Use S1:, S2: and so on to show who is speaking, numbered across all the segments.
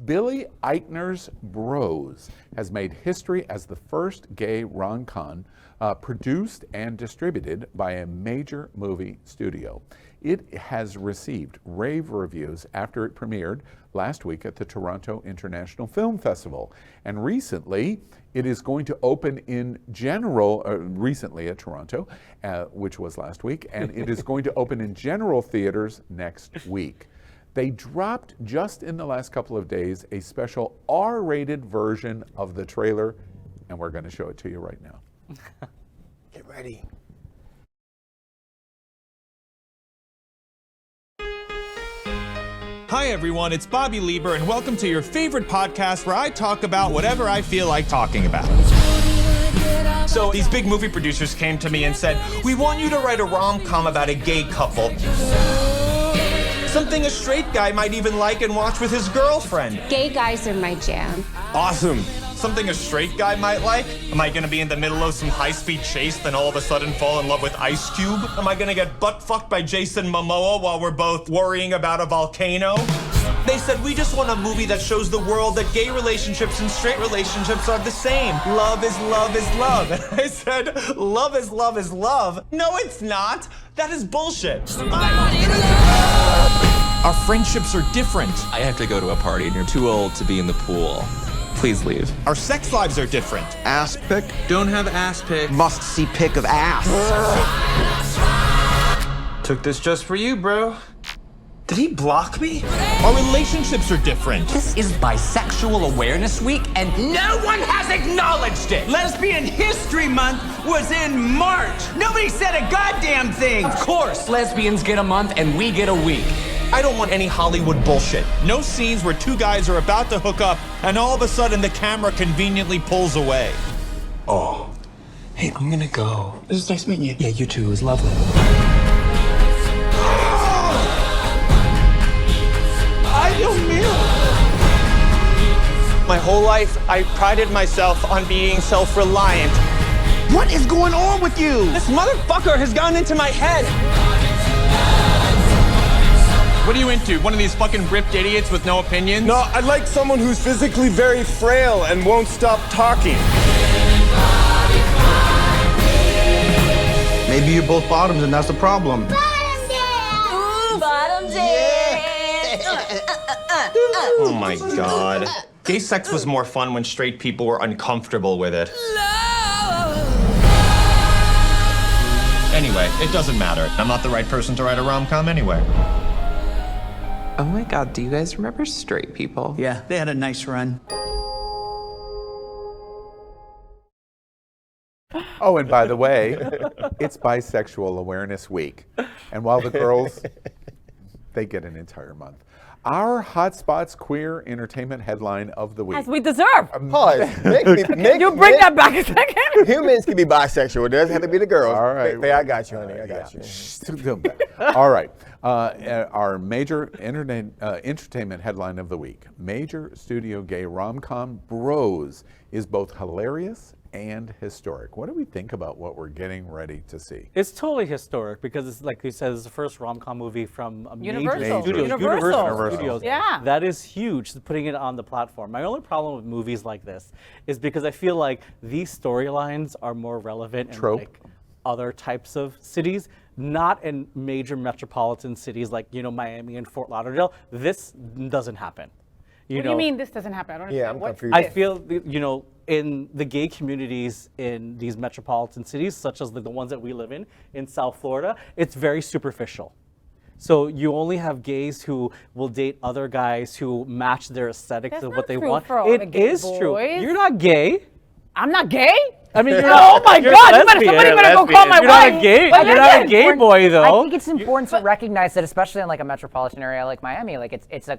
S1: Billy Eichner's Bros has made history as the first gay rom-com produced and distributed by a major movie studio. It has received rave reviews after it premiered last week at the Toronto International Film Festival. And recently, it is going to open in general, recently at Toronto, which was last week, and it is going to open in general theaters next week. They dropped just in the last couple of days a special R-rated version of the trailer, and we're going to show it to you right now.
S2: Get ready.
S3: Hi everyone, it's Bobby Lieber, and welcome to your favorite podcast where I talk about whatever I feel like talking about. So these big movie producers came to me and said, we want you to write a rom-com about a gay couple. Something a straight guy might even like and watch with his girlfriend.
S4: Gay guys are my jam.
S3: Awesome. Something a straight guy might like? Am I gonna be in the middle of some high-speed chase, then all of a sudden fall in love with Ice Cube? Am I gonna get butt-fucked by Jason Momoa while we're both worrying about a volcano? They said, we just want a movie that shows the world that gay relationships and straight relationships are the same. Love is love is love. And I said, love is love is love. No, it's not. That is bullshit. Our friendships are different.
S5: I have to go to a party and you're too old to be in the pool. Please leave.
S3: Our sex lives are different.
S2: Ass pick.
S5: Don't have ass pic.
S2: Must see pick of ass.
S3: Took this just for you, bro. Did he block me? Our relationships are different.
S6: This is Bisexual Awareness Week, and no one has acknowledged it!
S7: Lesbian History Month was in March! Nobody said a goddamn thing!
S6: Of course, lesbians get a month and we get a week.
S3: I don't want any Hollywood bullshit. No scenes where two guys are about to hook up and all of a sudden the camera conveniently pulls away.
S7: Oh. Hey, I'm gonna go. This is nice meeting you.
S6: Yeah, you too. It was lovely.
S3: My whole life, I prided myself on being self-reliant.
S2: What is going on with you?
S3: This motherfucker has gone into my head. What are you into? One of these fucking ripped idiots with no opinions?
S8: No, I'd like someone who's physically very frail and won't stop talking.
S2: Maybe you're both bottoms and that's the problem.
S4: Bottom day! Ooh, bottom day!
S3: Oh my god. Gay sex was more fun when straight people were uncomfortable with it. Anyway, it doesn't matter. I'm not the right person to write a rom-com anyway.
S5: Oh my god, do you guys remember Straight People?
S7: Yeah, they had a nice run.
S1: Oh, and by the way, it's Bisexual Awareness Week. And while the girls, they get an entire month. Our Hotspots Queer Entertainment headline of the week.
S9: As we deserve.
S2: Pause.
S9: You bring that back a second.
S2: Humans can be bisexual. It doesn't have to be the girls.
S1: All right.
S2: I got you, honey. I got you.
S1: All right. Our major entertainment headline of the week. Major studio gay rom-com Bros is both hilarious and historic. What do we think about what we're getting ready to see?
S10: It's totally historic because it's like you said, it's the first rom-com movie from a
S9: Universal.
S10: major studio, Universal Studios.
S9: Yeah.
S10: That is huge, putting it on the platform. My only problem with movies like this is because I feel like these storylines are more relevant in like other types of cities, not in major metropolitan cities like, you know, Miami and Fort Lauderdale. This doesn't happen.
S9: What do you mean this doesn't happen? I don't understand.
S2: I'm confused.
S10: I feel, you know, in the gay communities in these metropolitan cities, such as the ones that we live in South Florida, it's very superficial. So you only have gays who will date other guys who match their aesthetics of what they want. It is true. You're not gay.
S9: I'm not gay?
S10: I mean, you're
S9: oh my God! Somebody better go call my wife.
S10: You're not a gay boy, though.
S11: I think it's important to recognize that, especially in like a metropolitan area like Miami, like it's a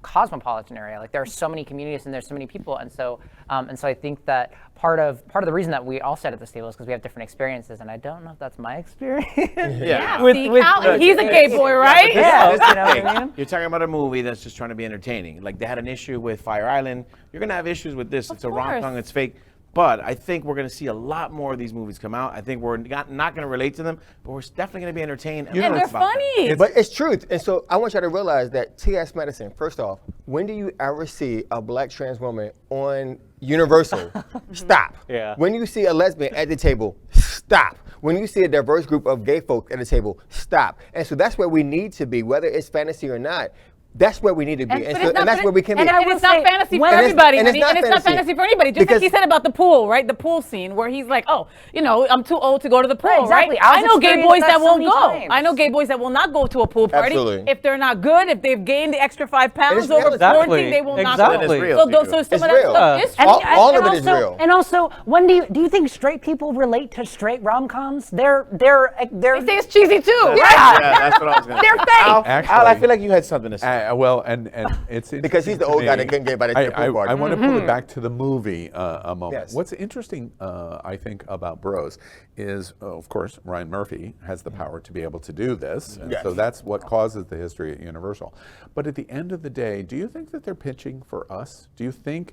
S11: cosmopolitan area. Like there are so many communities and there's so many people, and so I think that part of the reason that we all sit at this table is because we have different experiences, and I don't know if that's my experience.
S9: He's a gay boy, right?
S11: Yeah. You know what I mean?
S2: You're talking about a movie that's just trying to be entertaining. Like they had an issue with Fire Island. You're gonna have issues with this. It's a rom-com. It's fake.
S12: But I think we're going to see a lot more of these movies come out. I think we're not going to relate to them, but we're definitely going to be entertained.
S9: And they're funny.
S2: But it's truth. And so I want y'all to realize that T.S. Madison, first off, when do you ever see a black trans woman on Universal? Stop.
S10: Yeah.
S2: When you see a lesbian at the table, stop. When you see a diverse group of gay folk at the table, stop. And so that's where we need to be, whether it's fantasy or not. That's where we need to be, and that's where we can be.
S9: And it's not fantasy for everybody,
S2: and it's not
S9: fantasy for anybody. Just like he said about the pool, right? The pool scene where he's like, oh, you know, I'm too old to go to the pool, right?
S11: Exactly.
S9: I know gay boys that won't go.
S11: Times.
S9: I know gay boys that will not go to a pool party.
S2: Absolutely.
S9: If they're not good, if they've gained the extra 5 pounds over
S10: Exactly.
S9: quarantine, they will not
S10: Exactly.
S9: go. So some of that stuff is
S2: All of it is real.
S11: And also, when do you think straight people relate to straight rom-coms? They're
S9: They say it's cheesy too.
S2: Yeah, that's what I was going to say.
S11: They're fake.
S1: Actually,
S12: Al, I feel like you had something to say.
S1: Well, and it's
S2: Because he's the old guy that couldn't get by the pool party.
S1: I want to pull it back to the movie a moment.
S2: Yes.
S1: What's interesting, I think, about Bros is, of course, Ryan Murphy has the power to be able to do this, and so that's what causes the history at Universal. But at the end of the day, do you think that they're pitching for us? Do you think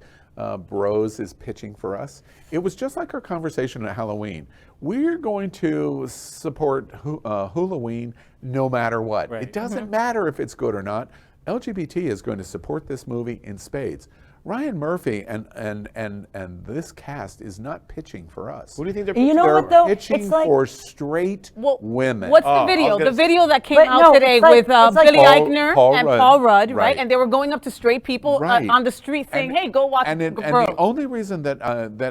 S1: Bros is pitching for us? It was just like our conversation at Halloween. We're going to support Halloween no matter what.
S10: Right.
S1: It doesn't matter if it's good or not. LGBT is going to support this movie in spades. Ryan Murphy and this cast is not pitching for us.
S12: Who do you think they're pitching?
S11: You know
S1: They're
S11: what though?
S1: pitching
S11: It's like
S1: for straight women.
S9: What's the video? The video that came
S11: But
S9: out
S11: no,
S9: today
S11: it's like-
S9: with
S11: it's like
S9: Billy
S1: Paul-
S9: Eichner
S1: Paul
S9: and
S1: Rudd.
S9: Paul Rudd, right?
S1: Right.
S9: And they were going up to straight people
S1: Right.
S9: on the street saying, "Hey, go watch
S1: and
S9: Bros."
S1: the only reason that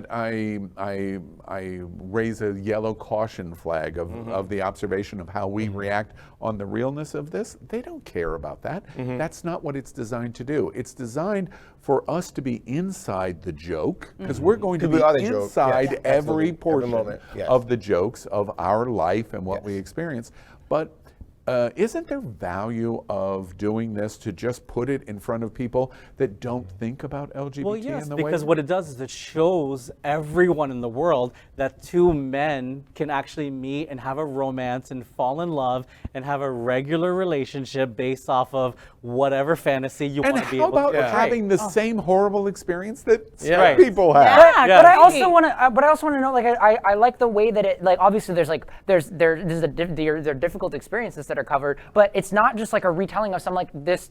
S1: I raise a yellow caution flag of the observation of how we react on the realness of this, they don't care about that. That's not what it's designed to do. It's designed for us to be inside the joke, because we're going to
S2: We
S1: be
S2: are the joke.
S1: inside
S2: Yes,
S1: every
S2: absolutely.
S1: portion
S2: Every moment. Yes.
S1: of the jokes of our life and what we experience. But isn't there value of doing this to just put it in front of people that don't think about LGBT
S10: Well, yes,
S1: in the way?
S10: because what it does is it shows everyone in the world that two men can actually meet and have a romance and fall in love and have a regular relationship based off of whatever fantasy you want to be
S1: how
S10: able to
S1: about
S10: portray.
S1: having the same horrible experience that straight
S10: Right.
S1: people have?
S9: Yeah,
S11: But I also want to know, like, I like the way that it, like, obviously there's difficult experiences that are covered, but it's not just like a retelling of some like this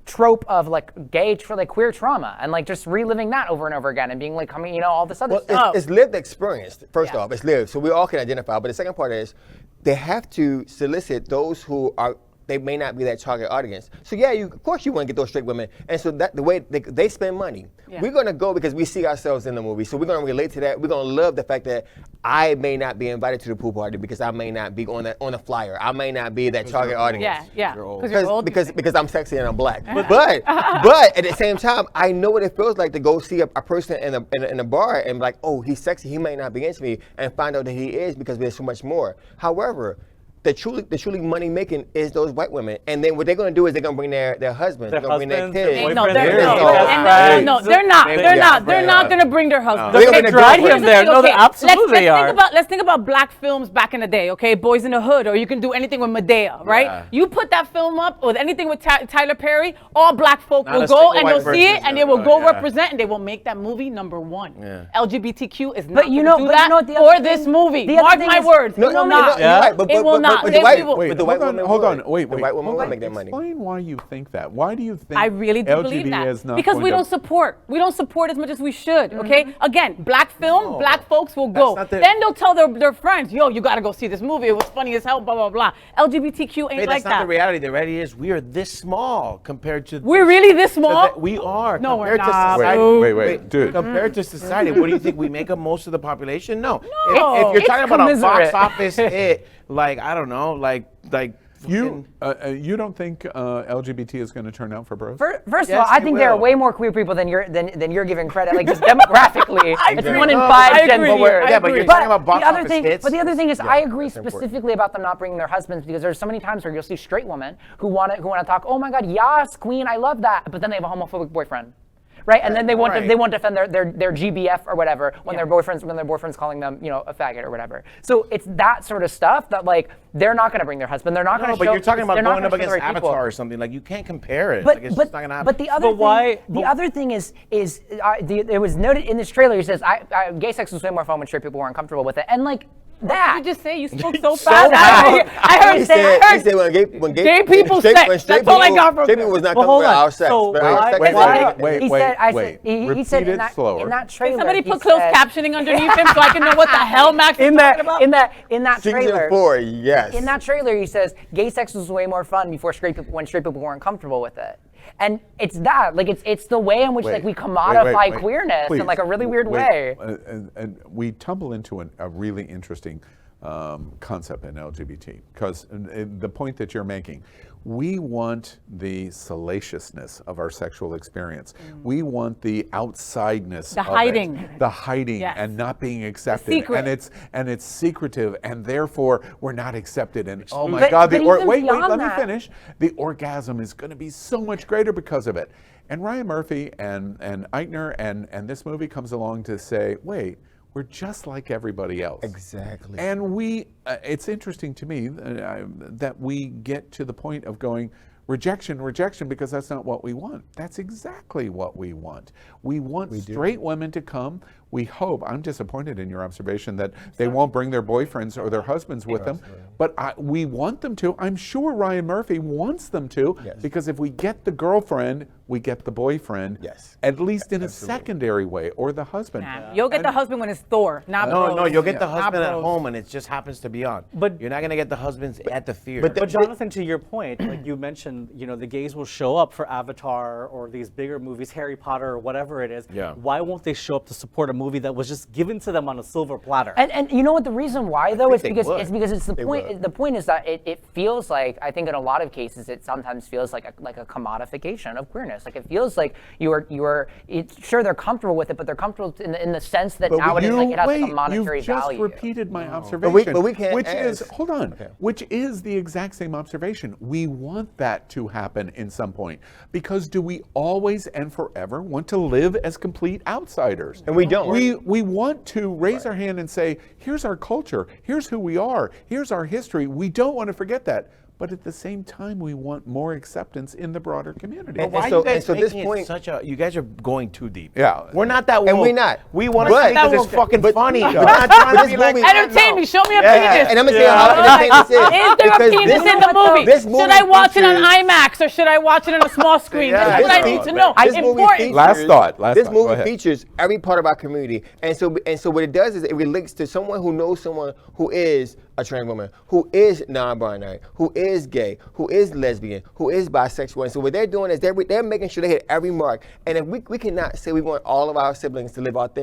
S11: trope of like gay like queer trauma and like just reliving that over and over again and being like coming, you know, all this other stuff.
S2: It's lived experience, first off. It's lived, so we all can identify. But the second part is they have to solicit those who are, they may not be that target audience. So yeah, of course you want to get those straight women. And so that the way they spend money.
S9: Yeah.
S2: We're going to go because we see ourselves in the movie. So we're going to relate to that. We're going to love the fact that I may not be invited to the pool party because I may not be on the flyer. I may not be that target audience.
S9: Yeah. Because you're old.
S2: Because I'm sexy and I'm black. But at the same time, I know what it feels like to go see a person in a bar and be like, oh, he's sexy. He may not be into me, and find out that he is because there's so much more. However, the truly money making is those white women, and then what they're going to do is they're going to bring their husbands, they're going to bring their kids.
S9: No, they're not going to bring their husbands.
S2: They're gonna
S10: drag
S2: go for
S10: him
S2: it.
S10: there. No, they absolutely are.
S9: Let's think about black films back in the day, okay? Boys in the Hood, or you can do anything with Medea, right?
S12: Yeah.
S9: You put that film up with anything with Tyler Perry, all black folk
S12: Not
S9: will
S12: a
S9: go
S12: single
S9: and
S12: white
S9: they'll see it
S12: person
S9: and
S12: is
S9: they will
S12: gonna
S9: go
S12: go, yeah.
S9: represent and they will make that movie #1.
S12: Yeah.
S9: LGBTQ is not
S11: But you
S9: going
S11: know-
S9: to do
S11: but you
S9: that
S11: know what the
S9: for
S11: other
S9: this
S11: thing-
S9: movie.
S11: the other
S9: Mark
S11: thing
S9: my
S11: is-
S9: words,
S2: No,
S9: it will
S2: no,
S9: not.
S2: you're right, but
S9: It will not.
S2: the
S9: They
S2: white-
S9: will-
S1: Wait,
S2: But the white women
S1: hold on,
S2: would.
S1: wait.
S2: The white women
S1: hold
S2: would
S1: on.
S2: make that money.
S1: Explain why you think that. Why do you think
S9: I really do
S1: LGBT
S9: believe that
S1: is not
S9: because
S1: going
S9: we
S1: to-
S9: don't support. We don't support as much as we should. Okay. Again, black film, black folks will go.
S12: not the-
S9: Then they'll tell their friends, "Yo, you got to go see this movie. It was funny as hell." Blah blah blah. LGBTQ ain't
S12: Hey,
S9: like
S12: that's not
S9: that.
S12: the reality. The reality is we are this small compared to.
S9: We're really this small.
S12: We are.
S9: No, we're
S12: compared to
S9: not.
S12: society.
S1: Wait, dude.
S12: Compared to society, what do you think? We make up most of the population? No.
S9: No,
S12: If you're
S9: it's
S12: talking about a box
S9: commiserate.
S12: office hit, like I don't know, like.
S1: You don't think LGBT is going to turn out for Bros?
S11: First of all,
S12: Yes,
S11: I
S12: they
S11: think there are
S12: will.
S11: way more queer people than you're giving credit. Like just demographically, it's
S9: agree.
S11: 1 in
S9: No,
S11: 5
S9: I
S11: Gen
S9: agree.
S11: Zers.
S12: Yeah, but you're talking about box office hits.
S11: But the other thing is, I agree
S2: that's important.
S11: specifically about them not bringing their husbands because there's so many times where you'll see straight women who want to talk. Oh my God, yes, queen, I love that. But then they have a homophobic boyfriend. right? And then they won't defend their GBF or whatever when their boyfriend's calling them, a faggot or whatever. So it's that sort of stuff that like they're not going to bring their husband. They're not going to.
S12: But you're talking about going up against
S11: right
S12: Avatar
S11: people.
S12: or something. Like you can't compare it.
S11: But
S12: Like, it's just not going to happen.
S11: but the other thing is it was noted in this trailer. He says, "Gay sex was way more fun when straight people were uncomfortable with it," and like. That.
S9: Did you just say you spoke so fast? I heard
S2: he said when gay
S9: people sex. That's all I got from
S2: straight people was not comfortable with our sex.
S1: Wait.
S11: He said in
S1: slower.
S11: that trailer.
S9: Somebody put closed captioning underneath him so I can know what the hell Max is talking about.
S11: In that trailer.
S2: Season 4, yes.
S11: In that trailer, he says gay sex was way more fun when straight people weren't comfortable with it. And it's that, like it's the way in which like we commodify queerness in like a really weird way.
S1: And we tumble into a really interesting concept in LGBT, because the point that you're making, we want the salaciousness of our sexual experience. We want the outsideness,
S9: the hiding,
S1: yes. And not being accepted, and it's secretive, and therefore we're not accepted. And oh my God, let me finish. The orgasm is going to be so much greater because of it. And Ryan Murphy and Eichner and this movie comes along to say, wait. We're just like everybody else.
S2: Exactly.
S1: And it's interesting to me that we get to the point of going, rejection, because that's not what we want. That's exactly what we want. We want straight women to come. We hope, I'm disappointed in your observation that they won't bring their boyfriends or their husbands with them, but we want them to. I'm sure Ryan Murphy wants them to, because if we get the girlfriend, we get the boyfriend, at least in a secondary way, or the husband.
S9: You'll get the husband when it's Thor, not Bros.
S12: No, you'll get the husband at home and it just happens to be on. But you're not going to get the husbands at the theater.
S10: But Jonathan, to your point, like you mentioned, the gays will show up for Avatar or these bigger movies, Harry Potter or whatever it is.
S12: Yeah.
S10: Why won't they show up to support a movie that was just given to them on a silver platter?
S11: And you know what the reason why though? It's because it's the point. The point is that it feels like, I think in a lot of cases it sometimes feels like a commodification of queerness. Like it feels like sure they're comfortable with it, but they're comfortable in the sense that nowadays it has like a monetary
S1: value.
S11: value.
S1: You've just repeated my observation.
S2: But we can't.
S1: Which is the exact same observation. We want that to happen in some point, because do we always and forever want to live as complete outsiders?
S2: And we don't.
S1: We want to raise our hand and say, here's our culture, here's who we are, here's our history. We don't want to forget that. But at the same time, we want more acceptance in the broader community.
S12: But why are you guys making it you guys are going too deep.
S1: Yeah.
S12: We're not that woke.
S2: And we're not.
S12: We want to see because it's fucking funny. We're
S2: not
S12: trying to be like,
S9: entertain me, show me a penis.
S2: And I'm going to say how
S9: is there a penis in the movie? Should I watch it on IMAX or should I watch it on a small screen? That's what I need to know. It's important.
S1: Last thought.
S2: This movie features every part of our community. And so what it does is it relates to someone who knows someone who is a trans woman, who is non-binary, who is gay, who is lesbian, who is bisexual. And so what they're doing is they're making sure they hit every mark. And if we cannot say we want all of our siblings to live live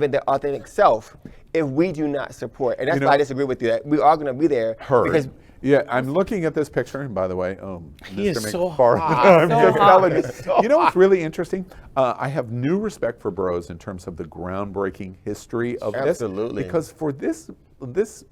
S2: in their authentic self if we do not support. And that's why I disagree with you, that we are going to be there. Because
S1: I'm looking at this picture, and by the way,
S12: he
S1: Mr.
S12: is so
S1: hot. You know what's really interesting? I have new respect for Bros in terms of the groundbreaking history of this.
S2: Absolutely.
S1: Because for this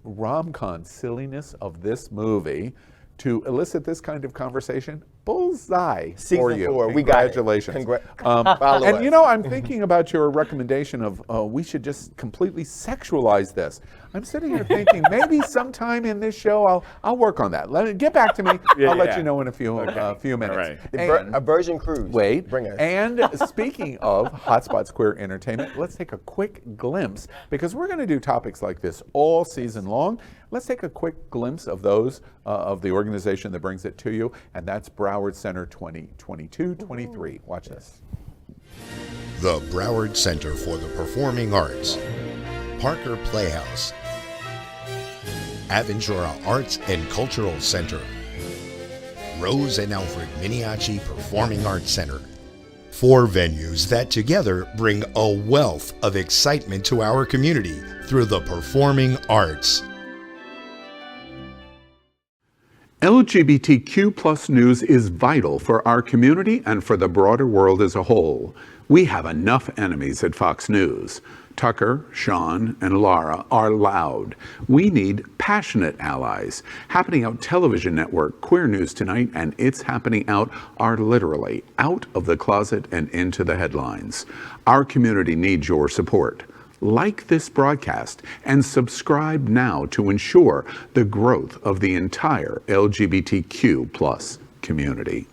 S1: rom-com silliness of this movie to elicit this kind of conversation, bullseye for you.
S2: Season 4,
S1: Congratulations. And I'm thinking about your recommendation of we should just completely sexualize this. I'm sitting here thinking maybe sometime in this show I'll work on that. Get back to me. I'll let you know in a few minutes.
S2: Right. A Virgin Cruise.
S1: Wait.
S2: Bring us.
S1: And speaking of Hotspots Queer Entertainment, let's take a quick glimpse, because we're going to do topics like this all season long. Let's take a quick glimpse of those of the organization that brings it to you, and that's Broward Center 2022-23. Watch this.
S13: The Broward Center for the Performing Arts, Parker Playhouse, Aventura Arts and Cultural Center, Rose and Alfred Miniaci Performing Arts Center. 4 venues that together bring a wealth of excitement to our community through the performing arts.
S1: LGBTQ plus news is vital for our community and for the broader world as a whole. We have enough enemies at Fox News. Tucker, Sean, and Laura are loud. We need passionate allies. Happening Out Television Network, Queer News Tonight, and It's Happening Out are literally out of the closet and into the headlines. Our community needs your support. Like this broadcast and subscribe now to ensure the growth of the entire LGBTQ plus community.